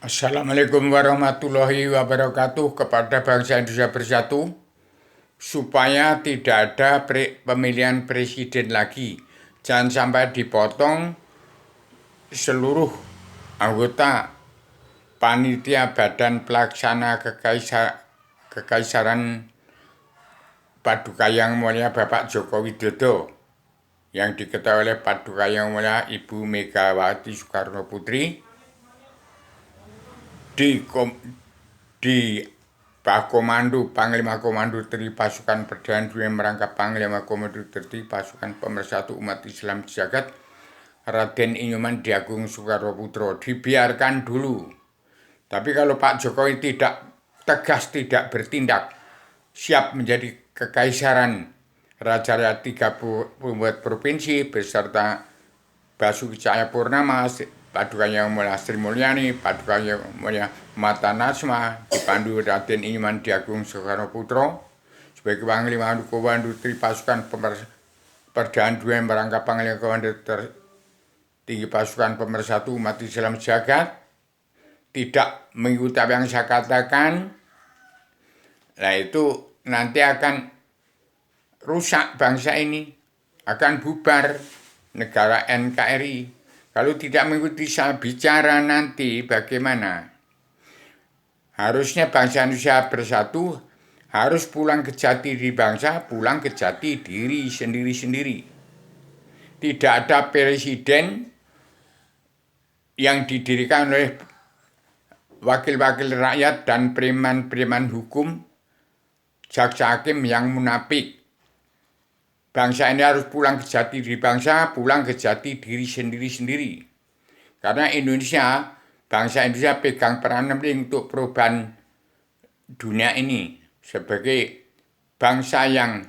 Assalamualaikum warahmatullahi wabarakatuh kepada bangsa Indonesia bersatu supaya tidak ada pemilihan presiden lagi. Jangan sampai dipotong seluruh anggota panitia badan pelaksana Kekaisaran Paduka Yang Mulia Bapak Joko Widodo yang diketahui oleh Paduka Yang Mulia Ibu Megawati Soekarno Putri di Komando Panglima Komando Tri Pasukan Perdana Dunia merangkap Panglima Komando Tri Pasukan Pemersatu Umat Islam Jagat Raden Inyoman Dwi Agung Soekarno Putro. Dibiarkan dulu. Tapi kalau Pak Jokowi tidak tegas, tidak bertindak, siap menjadi kekaisaran Raja-Raja 30 provinsi beserta Basuki Cahayapurnama, Paduka Yang Mulia Sri Mulyani, Paduka Yang Mulia Mata Najma, dipandu Raden Inyoman Dwi Agung Soekarno Putro sebagai Panglima Komando Tri Pasukan Perdana Dunia merangkap Panglima Komando Tertinggi Pasukan Pemersatu Umat Islam Jagat, tidak mengikuti apa yang saya katakan, nah itu nanti akan rusak bangsa ini, akan bubar negara NKRI. Kalau tidak mengikuti saya bicara nanti bagaimana? Harusnya bangsa Indonesia bersatu, harus pulang ke jati diri bangsa, pulang ke jati diri sendiri-sendiri. Tidak ada presiden yang didirikan oleh wakil-wakil rakyat dan preman-preman hukum, jaksa hakim yang munafik. Bangsa ini harus pulang ke jati diri bangsa, pulang ke jati diri sendiri-sendiri. Karena bangsa Indonesia pegang peran penting untuk perubahan dunia ini. Sebagai bangsa yang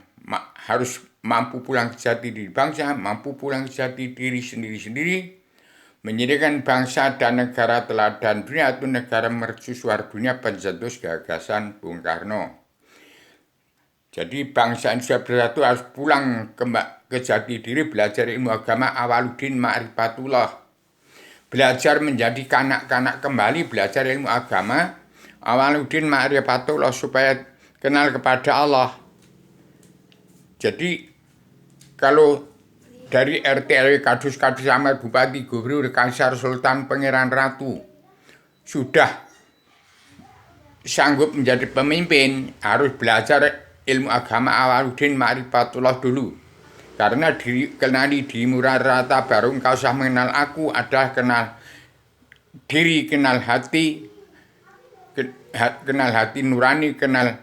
harus mampu pulang ke jati diri bangsa, mampu pulang ke jati diri sendiri-sendiri, menjadikan bangsa dan negara teladan dunia atau negara mercusuar dunia pencetus gagasan Bung Karno. Jadi bangsa Indonesia bersatu harus pulang ke jati diri, belajar ilmu agama Awaluddin Ma'rifatullah. Belajar menjadi kanak-kanak kembali, belajar ilmu agama Awaluddin Ma'rifatullah supaya kenal kepada Allah. Jadi kalau dari RT RW Kadus Camat Bupati Gubernur Kaisar Sultan Pangeran Ratu sudah sanggup menjadi pemimpin, harus belajar ilmu agama Awaluddin Ma'rifatullah dulu. Karena kenali dirimu rata baru engkau usah mengenal aku, adalah kenal diri, kenal hati nurani, kenal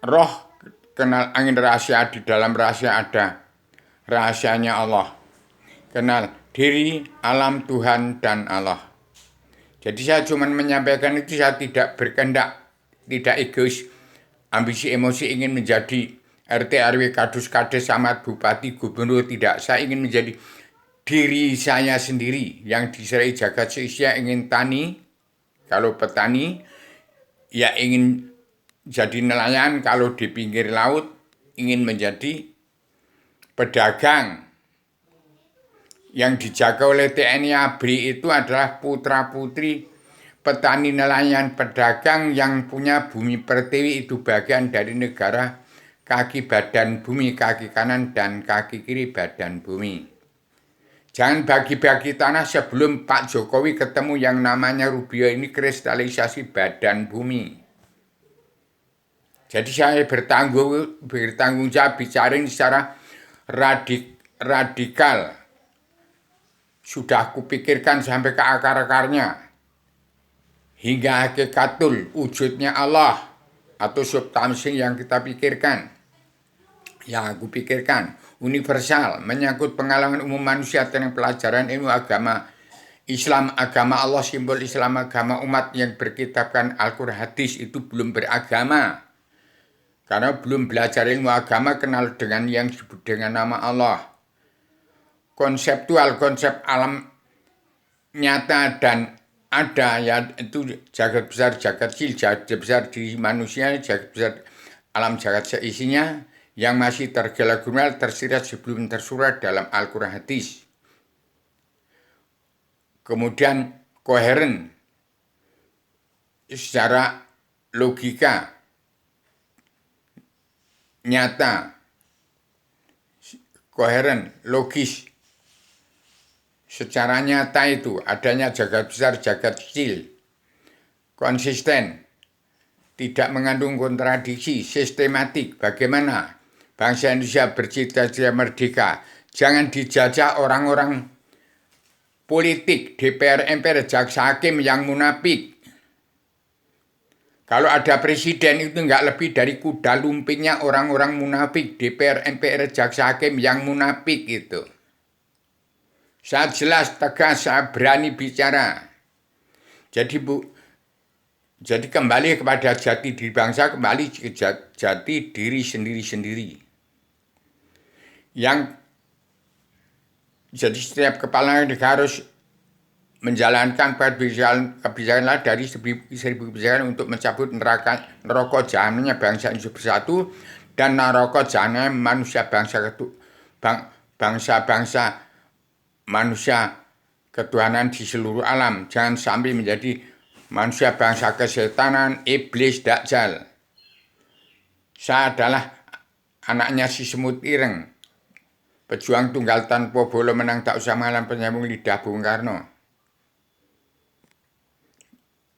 roh, kenal angin rahasia, di dalam rahasia ada rahasianya Allah. Kenal diri, alam, Tuhan, dan Allah. Jadi saya cuma menyampaikan itu, saya tidak berkehendak, tidak egois, ambisi emosi ingin menjadi RT RW Kadus Kades Camat Bupati Gubernur, tidak. Saya ingin menjadi diri saya sendiri yang diserai jagat seisia. Ingin tani, kalau petani ya ingin jadi nelayan, kalau di pinggir laut ingin menjadi pedagang. Yang dijaga oleh TNI ABRI itu adalah putra-putri petani, nelayan, pedagang yang punya bumi pertiwi, itu bagian dari negara. Kaki badan bumi, kaki kanan dan kaki kiri badan bumi. Jangan bagi-bagi tanah sebelum Pak Jokowi ketemu yang namanya Rubio ini kristalisasi badan bumi. Jadi saya bertanggung jawab bicara ini secara radikal. Sudah kupikirkan sampai ke akar-akarnya. Hingga hakikatul wujudnya Allah atau substansi yang kita pikirkan, yang aku pikirkan universal, menyangkut pengalaman umum manusia tentang pelajaran ilmu agama Islam, agama Allah, simbol Islam, agama umat yang berkitabkan Al-Quran hadis, itu belum beragama. Karena belum belajar ilmu agama, kenal dengan yang disebut dengan nama Allah. Konseptual, konsep alam nyata dan ada, ya itu jagat besar, jagat kecil, jagat besar diri manusia, jagat besar alam jagat seisinya yang masih tergila-gila, tersirat sebelum tersurat dalam Al-Quran hadis. Kemudian koheren secara logika nyata, koheren, logis. Secara nyata itu adanya jagat besar, jagat kecil, konsisten, tidak mengandung kontradiksi, sistematik. Bagaimana bangsa Indonesia bercita-cita merdeka? Jangan dijajah orang-orang politik, DPR, MPR, jaksa hakim yang munafik. Kalau ada presiden itu nggak lebih dari kuda lumpingnya orang-orang munafik, DPR, MPR, jaksa hakim yang munafik itu. Saya jelas, tegas, saya berani bicara. Jadi kembali kepada jati diri bangsa, kembali ke jati diri sendiri-sendiri. Jadi setiap kepala negara harus menjalankan kebijakan dari seribu kebijakan untuk mencabut neraka jahanamnya bangsa Indonesia bersatu dan neraka jahanam manusia bangsa manusia ketuhanan di seluruh alam. Jangan sampai menjadi manusia bangsa kesetanan, iblis, dajjal. Saya adalah anaknya si semut ireng, pejuang tunggal tanpa bolo menang tak usah malam penyambung lidah Bung Karno.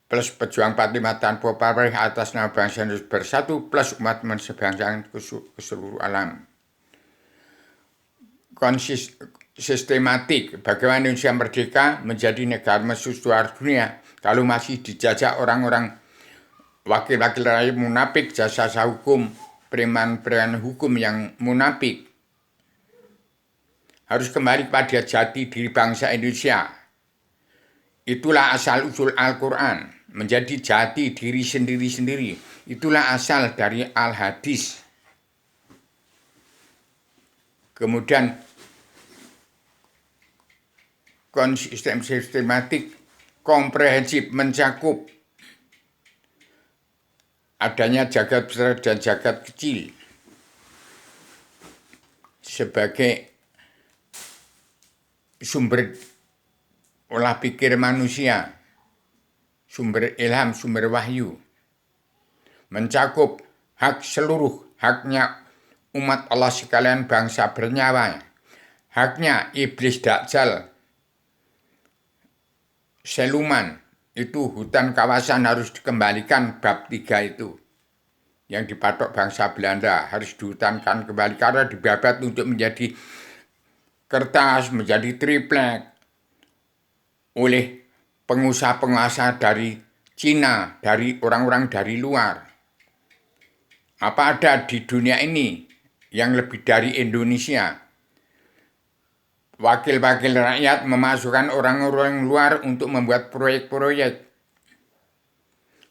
Plus pejuang 45 tanpa pamrih atas nama bangsa Indonesia bersatu plus umat sebangsa ke seluruh alam. Sistematik bagaimana Indonesia merdeka menjadi negara mercusuar dunia kalau masih dijajah orang-orang wakil-wakil rakyat munafik, jasa hukum, preman-preman hukum yang munafik. Harus kembali pada jati diri bangsa Indonesia. Itulah asal-usul Al-Quran, menjadi jati diri sendiri-sendiri. Itulah asal dari Al-Hadis. Kemudian konsisten, sistematik, komprehensif, mencakup adanya jagat besar dan jagat kecil sebagai sumber olah pikir manusia, sumber ilham, sumber wahyu, mencakup seluruh haknya umat Allah sekalian bangsa bernyawa, haknya iblis dajjal, seluman, itu hutan kawasan harus dikembalikan bab 3 itu. Yang dipatok bangsa Belanda harus dihutankan kembali karena dibabat untuk menjadi kertas, menjadi triplek oleh pengusaha-penguasa dari Cina, dari orang-orang dari luar. Apa ada di dunia ini yang lebih dari Indonesia? Wakil-wakil rakyat memasukkan orang-orang luar untuk membuat proyek-proyek,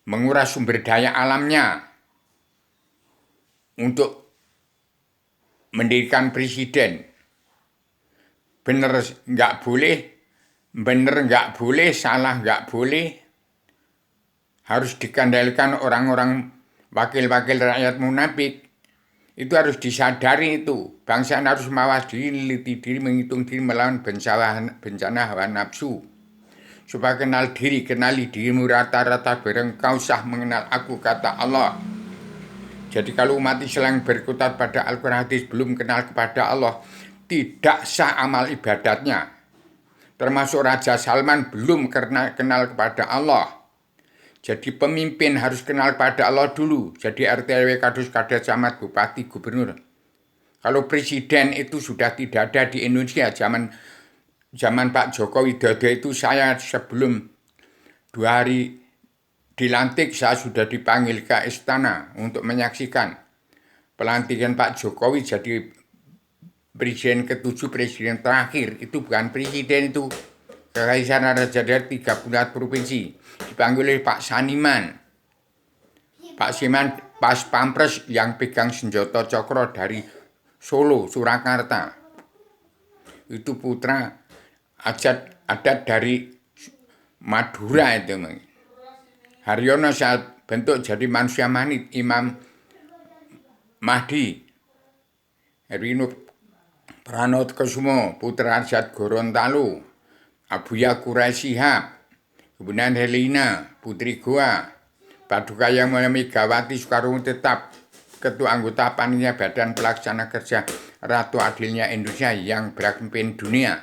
menguras sumber daya alamnya, untuk mendirikan presiden. Benar nggak boleh, salah nggak boleh. Harus dikendalikan orang-orang wakil-wakil rakyat munafik. Itu harus disadari itu. Bangsa harus mawas diri, neliti diri, menghitung diri, melawan bencana hawa nafsu. Supaya kenal diri, kenali dirimu rata-rata bareng kau sah mengenal aku, kata Allah. Jadi kalau umat Islam berkutat pada Al-Quran hadis belum kenal kepada Allah, tidak sah amal ibadatnya. Termasuk Raja Salman belum kenal kepada Allah. Jadi pemimpin harus kenal kepada Allah dulu. Jadi RT RW Kadus Kadek Camat Bupati Gubernur. Kalau presiden itu sudah tidak ada di Indonesia. Zaman Pak Joko Widodo itu saya sebelum 2 hari dilantik saya sudah dipanggil ke istana untuk menyaksikan pelantikan Pak Jokowi jadi presiden ke-7, presiden terakhir. Itu bukan presiden itu. Kekaisaran Raja dari 34 provinsi. Dipanggil oleh Pak Saniman. Pak Saniman pas pampres yang pegang senjata cokro dari Solo, Surakarta. Itu putra adat dari Madura itu. Haryono saat bentuk jadi manusia manit, Imam Mahdi. Herwino Pranoto Kusumo, putra Arjad Gorontalo. Abuya Quraisy Shihab, Kemudian Helena, Putri Goa, Paduka yang mulia Megawati Soekarno tetap Ketua Anggota Panitia Badan Pelaksana Kerja Ratu Adilnya Indonesia yang berpimpin dunia.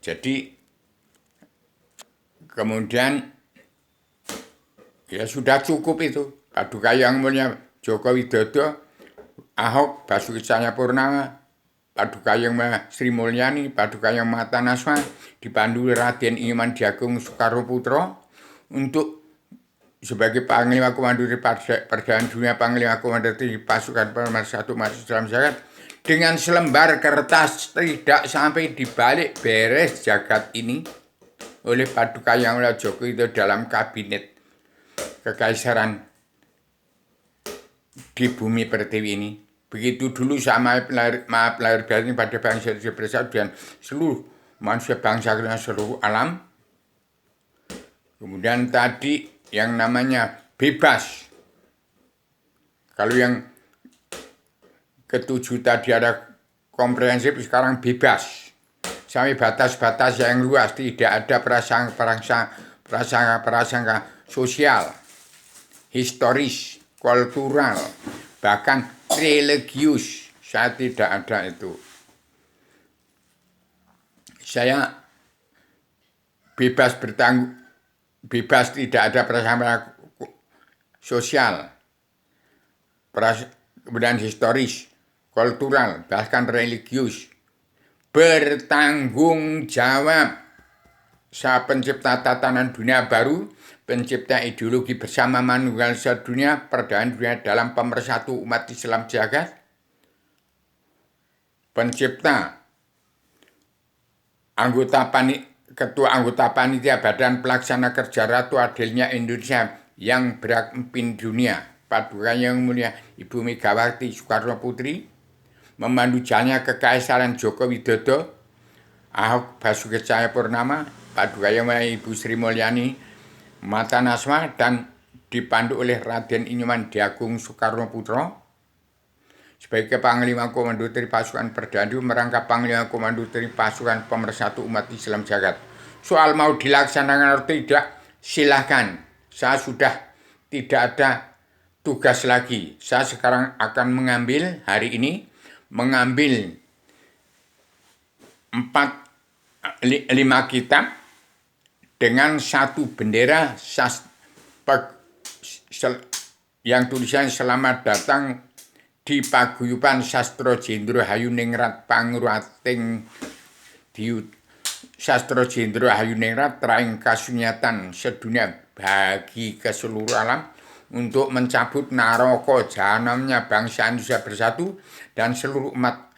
Jadi kemudian ya sudah cukup itu. Paduka yang mulia Joko Widodo, Ahok, Basuki Cahayapurnama, Paduka yang mulia Sri Mulyani, Paduka yang Mata Nasma, dipandu Raden Iman Diagung Soekarno Putro untuk sebagai Panglima Komando Pertahanan Dunia, Panglima Komando Pasukan Pemersatu Umat Islam Jagat, dengan selembar kertas tidak sampai dibalik beres jagat ini oleh Paduka yang mulia Joko Widodo dalam kabinet kekaisaran di bumi pertiwi ini. Begitu dulu sama maaf lahir batin pada bangsa Indonesia bersatu dan seluruh manusia bangsa dan seluruh alam. Kemudian tadi yang namanya bebas. Kalau yang ketujuh tadi ada komprehensif, sekarang bebas. Sampai batas-batas yang luas, tidak ada prasangka sosial, historis, kultural, bahkan religius. Saya tidak ada itu. Saya bebas bebas, tidak ada prasangka sosial, kemudian historis, kultural, bahkan religius. Bertanggung jawab. Saya pencipta tatanan dunia baru, pencipta ideologi bersama manusia sedunia, perdamaian dunia dalam pemersatu umat Islam jagat, pencipta Ketua Anggota Panitia Badan Pelaksana Kerja Ratu Adilnya Indonesia yang berpimpin dunia, Paduka yang mulia Ibu Megawati Soekarno Putri, memandu jalannya kekaisaran Joko Widodo, Ahok, Basuki Cahayapurnama, Paduka yang mulia Ibu Sri Mulyani, Mata Nasma, dan dipandu oleh Raden Iman Diagung Soekarno Putro sebagai Panglima Komando dari Pasukan Perdana merangkap Panglima Komando dari Pasukan Pemersatu Umat Islam Jagat. Soal mau dilaksanakan atau tidak, silahkan. Saya sudah tidak ada tugas lagi. Saya sekarang akan mengambil hari ini, mengambil 5 kitab dengan satu bendera yang tulisannya Selamat Datang di Paguyuban Sastro Jendro Hayuningrat Pangruating Diut Sastro Jendro Hayuningrat Traing Kasunyatan sedunia bagi ke seluruh alam untuk mencabut naraka jahanamnya bangsa Indonesia bersatu dan seluruh umat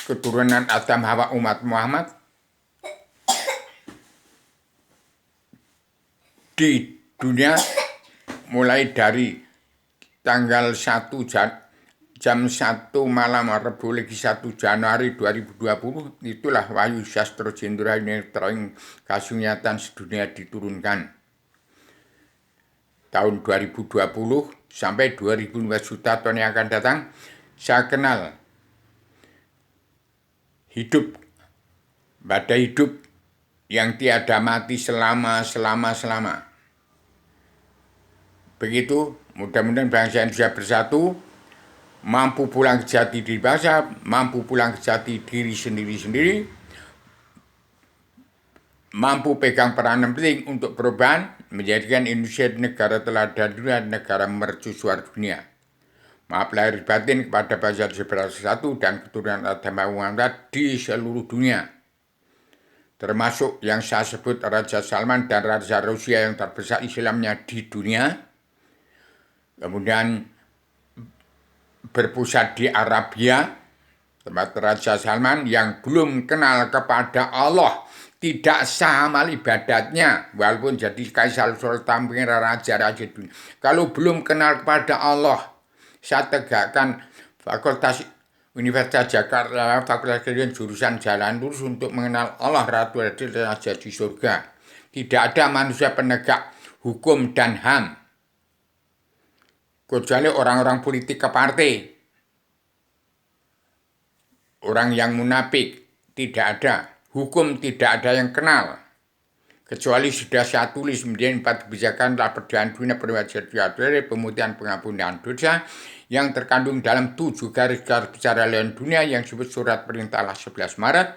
keturunan Adam Hawa umat Muhammad di dunia, mulai dari tanggal 1 jam 1 malam Rabu lagi 1 Januari 2020, itulah Wahyu Sastro Jendra Hayuningrat Kasunyatan sedunia diturunkan. Tahun 2020 sampai 2005 juta tahun yang akan datang, saya kenal hidup, badai hidup yang tiada mati selama. Begitu, mudah-mudahan bangsa Indonesia bersatu, mampu pulang ke jati diri bangsa, mampu pulang ke jati diri sendiri-sendiri, mampu pegang peranan penting untuk perubahan, menjadikan Indonesia negara teladan dunia, negara mercusuar dunia. Maaf lahir batin kepada bangsa Indonesia bersatu dan keturunan Adam Muhammad di seluruh dunia. Termasuk yang saya sebut Raja Salman dan Raja Rusia yang terbesar Islamnya di dunia. Kemudian berpusat di Arabia, tempat Raja Salman yang belum kenal kepada Allah, tidak sah amal ibadatnya, walaupun jadi kaisar sultan raja-raja dunia. Kalau belum kenal kepada Allah, saya tegakkan Fakultas Universitas Jakarta, Fakultas Kedokteran jurusan Jalan Lurus untuk mengenal Allah Ratu Adil dan Jadi Surga. Tidak ada manusia penegak hukum dan HAM, kecuali orang-orang politik ke partai. Orang yang munafik tidak ada. hukum tidak ada yang kenal. Kecuali sudah saya tulis menjadi 4 kebijakan dalam perdamaian dunia perwajaran pemutihan pengampunan dosa yang terkandung dalam 7 garis-garis besar haluan dunia yang disebut surat perintah Allah 11 Maret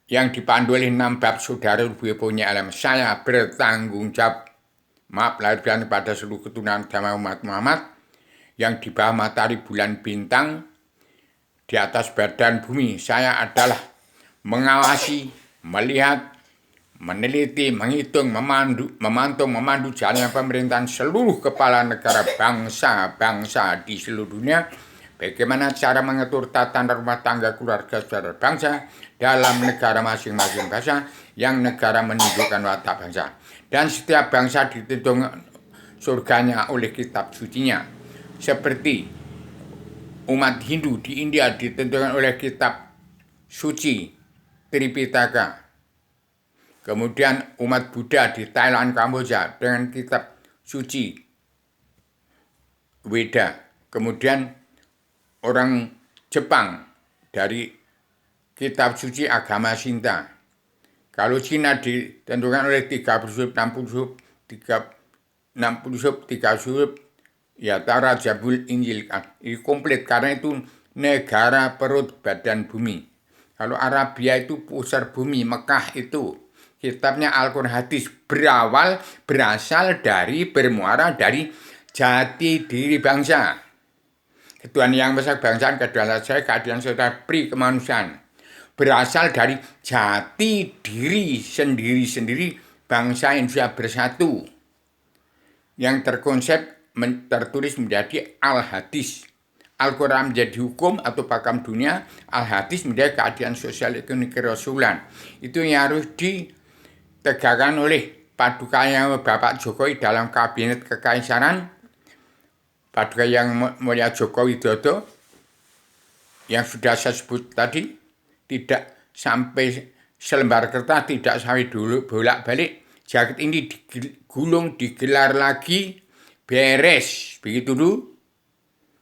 yang dipandu oleh 6 bab saudara punya alam. Saya bertanggung jawab lahir batin pada seluruh keturunan agama umat Muhammad yang di bawah matahari bulan bintang di atas badan bumi. Saya adalah mengawasi, melihat, meneliti, menghitung, memandu jalannya pemerintahan seluruh kepala negara bangsa-bangsa di seluruh dunia. Bagaimana cara mengatur tata rumah tangga keluarga saudara bangsa dalam negara masing-masing bangsa yang negara menunjukkan watak bangsa. Dan setiap bangsa ditentukan surganya oleh kitab sucinya. Seperti umat Hindu di India ditentukan oleh kitab suci Tripitaka. Kemudian umat Buddha di Thailand, Kamboja dengan kitab suci Weda. Kemudian orang Jepang dari kitab suci agama Shinta. Kalau Cina ditentukan oleh 30 sub, 60 sub, 60 sub, 3 sub, ya Taurat, Zabur, Injil. Ini komplit karena itu negara perut badan bumi. Kalau Arabia itu pusar bumi, Mekah itu kitabnya Al-Quran hadis berasal dari bermuara dari jati diri bangsa. Ketuhanan yang besar bangsaan, kedaulatan saya, keadilan saudara, pri kemanusiaan. Berasal dari jati diri sendiri-sendiri bangsa Indonesia bersatu. Yang tertulis menjadi Al-Hadis. Al-Quran menjadi hukum atau pakam dunia, Al-Hadis menjadi keadilan sosial ekonomi kerasulan. Itu yang harus ditegakkan oleh Padukanya Bapak Jokowi dalam kabinet kekaisaran, Paduka yang mulia Joko Widodo, yang sudah saya sebut tadi, tidak sampai selembar kertas, tidak sampai dulu bolak-balik, jaket ini digulung, digelar lagi, beres, begitu dulu.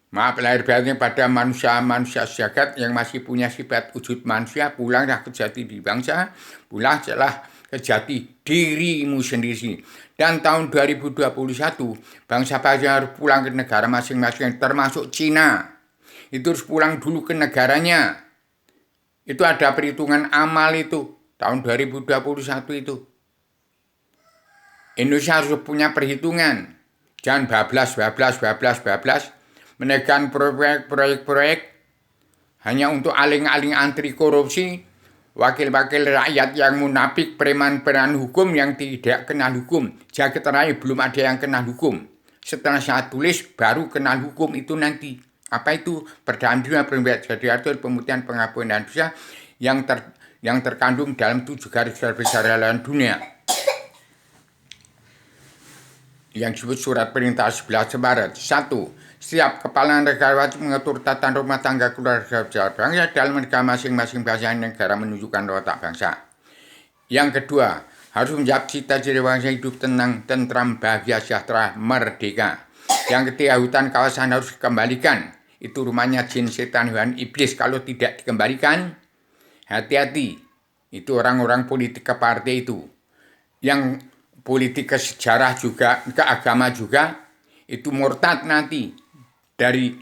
Maaf lahir batin pada manusia sejagat yang masih punya sifat wujud manusia, pulanglah ke jati diri bangsa, pulanglah ke jati dirimu sendiri. Dan tahun 2021, bangsa-bangsa harus pulang ke negara masing-masing, termasuk Cina. Itu harus pulang dulu ke negaranya. Itu ada perhitungan amal itu, tahun 2021 itu. Indonesia harus punya perhitungan. Jangan bablas, menekan proyek-proyek hanya untuk aling-aling anti korupsi, wakil-wakil rakyat yang munafik, preman-preman hukum yang tidak kenal hukum. Jaket terakhir belum ada yang kenal hukum. Setelah saya tulis baru kenal hukum itu nanti. Apa itu? Perdamaian dunia jadi atur pemutihan pengampunan dosa yang terkandung dalam 7 garis besar haluan dunia. Yang disebut surat perintah 11 Maret. 1. Setiap kepala negara wajib mengatur tata rumah tangga keluarga bangsa dalam negara masing-masing bangsa negara menunjukkan watak bangsa. Yang kedua, harus menjawab cita-cita bangsa hidup tenang, tentram, bahagia, sejahtera, merdeka. Yang ketiga, hutan kawasan harus dikembalikan. Itu rumahnya jin, setan, hewan, iblis. Kalau tidak dikembalikan, hati-hati. Itu orang-orang politik ke partai itu. Yang politik ke sejarah juga, ke agama juga, itu murtad nanti dari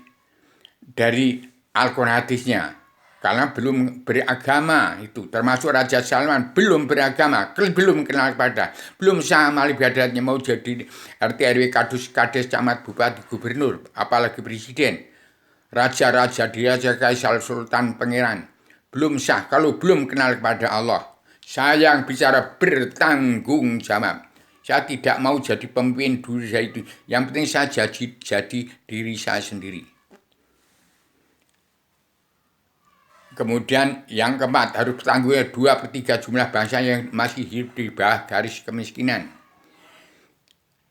Al-Quran hadisnya. Karena belum beragama itu, termasuk Raja Salman belum beragama, belum kenal kepada, belum sama ibadatnya, mau jadi RT RW Kades Camat Bupati Gubernur, apalagi Presiden. Raja-raja Raja Kaisar Sultan Pangeran belum sah kalau belum kenal kepada Allah. Saya yang bicara bertanggung jawab. Saya tidak mau jadi pemimpin diri saya itu. Yang penting saya jadi diri saya sendiri. Kemudian yang keempat, harus bertanggung jawab 2/3 jumlah bangsa yang masih hidup di bawah garis kemiskinan.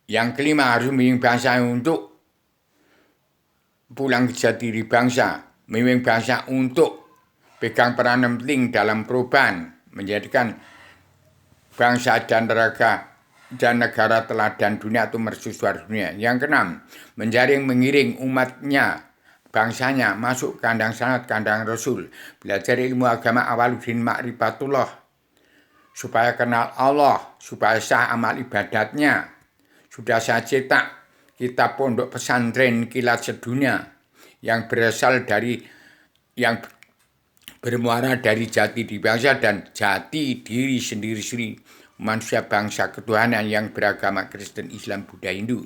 Yang kelima, harus membimbing bangsa untuk pulang ke jati diri bangsa. Membimbing bangsa untuk pegang peranan penting dalam perubahan, menjadikan bangsa dan negara teladan dunia atau mercusuar dunia. Yang keenam, menjaring mengiring umatnya bangsanya masuk kandang sanad, kandang Rasul, belajar ilmu agama awaludin ma'rifatullah, supaya kenal Allah, supaya sah amal ibadatnya. Sudah saya cetak kitab Pondok Pesantren Kilat Sedunia yang bermuara dari jati diri bangsa dan jati diri sendiri manusia bangsa ketuhanan yang beragama Kristen, Islam, Buddha, Hindu.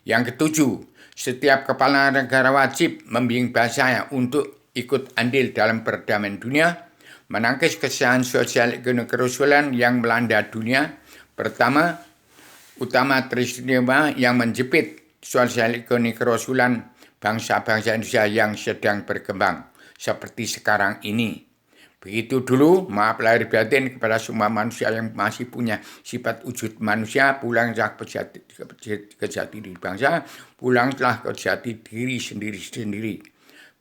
Yang ketujuh, setiap kepala negara wajib membimbing bangsanya untuk ikut andil dalam perdamaian dunia, menangkis kesalahan sosial ekonomi kerusuhan yang melanda dunia. Pertama, utama peristiwa yang menjepit sosial ekonomi kerusuhan bangsa-bangsa Indonesia yang sedang berkembang seperti sekarang ini. Begitu dulu, maaf lahir batin kepada semua manusia yang masih punya sifat wujud manusia, pulanglah ke jati diri bangsa, pulanglah ke jati diri sendiri.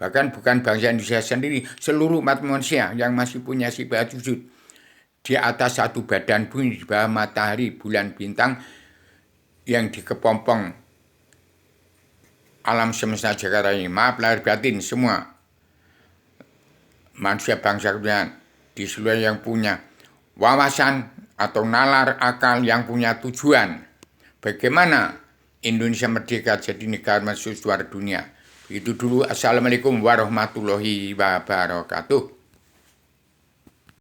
Bahkan bukan bangsa Indonesia sendiri, seluruh umat manusia yang masih punya sifat wujud di atas satu badan bumi, di bawah matahari, bulan, bintang, yang dikepompong alam semesta Jakarta ini. Maaf lahir batin semua manusia bangsa ketuhanan di seluruh yang punya wawasan atau nalar akal, yang punya tujuan bagaimana Indonesia merdeka jadi negara mercusuar dunia. Itu dulu. Assalamualaikum warahmatullahi wabarakatuh.